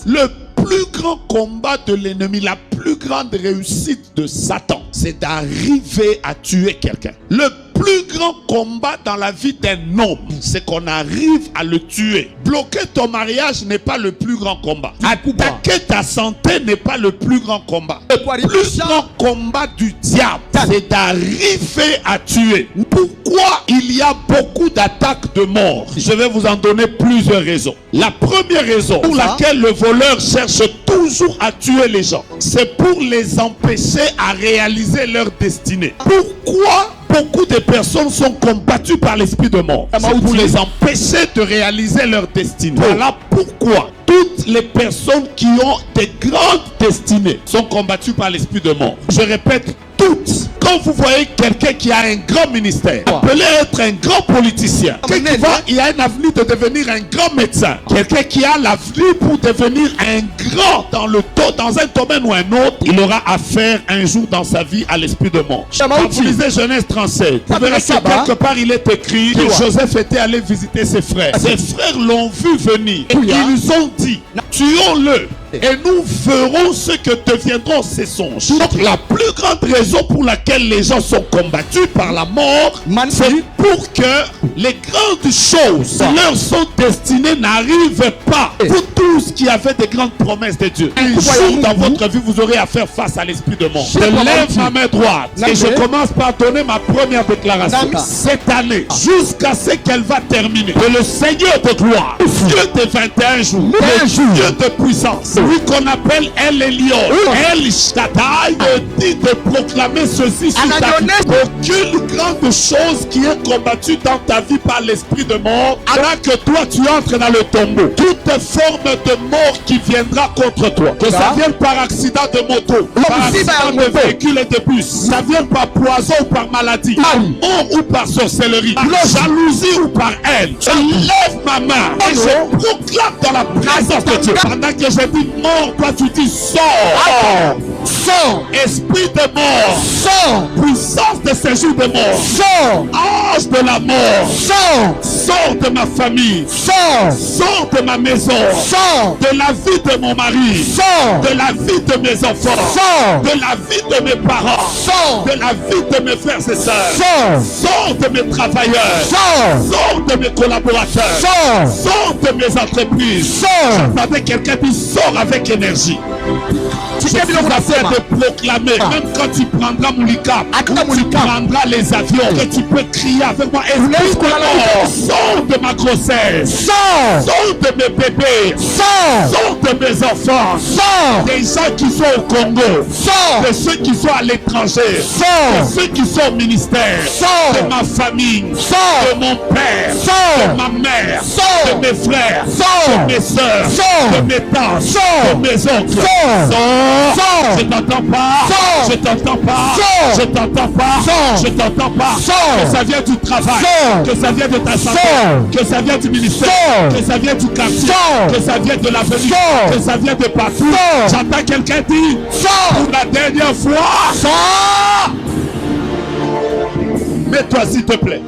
Le plus grand combat de l'ennemi, la plus grande réussite de Satan, c'est d'arriver à tuer quelqu'un. Le plus grand combat dans la vie d'un homme, c'est qu'on arrive à le tuer. Bloquer ton mariage n'est pas le plus grand combat. Attaquer ta santé n'est pas le plus grand combat. Le plus grand combat du diable, c'est d'arriver à tuer. Pourquoi il y a beaucoup d'attaques de mort? Je vais vous en donner plusieurs raisons. La première raison pour laquelle le voleur cherche toujours à tuer les gens, c'est pour les empêcher à réaliser leur destinée. Pourquoi beaucoup de personnes sont combattues par l'esprit de mort? C'est pour les empêcher de réaliser leur destinée. Voilà pourquoi toutes les personnes qui ont des grandes destinées sont combattues par l'esprit de mort. Je répète, toutes. Quand vous voyez quelqu'un qui a un grand ministère, appelé être un grand politicien, quelqu'un qui a un avenir de devenir un grand médecin, quelqu'un qui a l'avenir pour devenir un grand dans un domaine ou un autre, il aura affaire un jour dans sa vie à l'esprit de mort. Quand vous lisez Genèse 37, vous verrez que quelque part il est écrit que Joseph était allé visiter ses frères. Ses frères l'ont vu venir et ils ont dit, tuons-le et nous ferons ce que deviendront ses songes. Donc la plus grande raison pour laquelle les gens sont combattus par la mort, c'est pour que les grandes choses leur sont destinées n'arrivent pas. Vous tous qui avez des grandes promesses de Dieu, un jour dans votre vie vous aurez à faire face à l'esprit de mort. Je lève ma main droite et je commence par donner ma première déclaration. Cette année, jusqu'à ce qu'elle va terminer, que le Seigneur de gloire, Dieu de 21 jours, Dieu de puissance, lui qu'on appelle El Elyon, El Shaddai, me dit de proclamer ceci sur ta vie. Aucune grande chose qui est combattue dans ta vie par l'esprit de mort, alors que toi tu entres dans le tombeau. Toute forme de mort qui viendra contre toi, que ça vienne par accident de moto, par accident de véhicule et de bus, ça vienne par poison ou par maladie, par mort ou par sorcellerie, par jalousie ou par haine, je lève ma main et je proclame dans la présence de Dieu. Pendant que je dis mort, toi tu dis sors. Sors, esprit de mort, sors, puissance de séjour de mort, sors, ange de la mort, sors de ma famille, sors de ma maison, sors de la vie de mon mari, sors de la vie de mes enfants, sors de la vie de mes parents, sors de la vie de mes frères et sœurs, sors de mes travailleurs, sors de mes collaborateurs, sors de mes entreprises. J'entendais quelqu'un qui sort avec énergie. Je suis en train de proclamer, même quand tu prendras Moulika, tu prendras les avions, que tu peux crier avec moi, sors de ma grossesse, sors de mes bébés, sors de mes enfants, des gens qui sont au Congo, de ceux qui sont à l'étranger, de ceux qui sont au ministère, de ma famille, de mon père, de ma mère, de mes frères, de mes soeurs, de mes tantes, de mes oncles. Je t'entends pas, je t'entends pas, je t'entends pas, je t'entends pas. Que ça vient du travail, que ça vient de ta santé, que ça vient du ministère, que ça vient du quartier, que ça vient de l'avenir, que ça vient de partout. J'entends quelqu'un dire, pour la dernière fois, mets-toi s'il te plaît.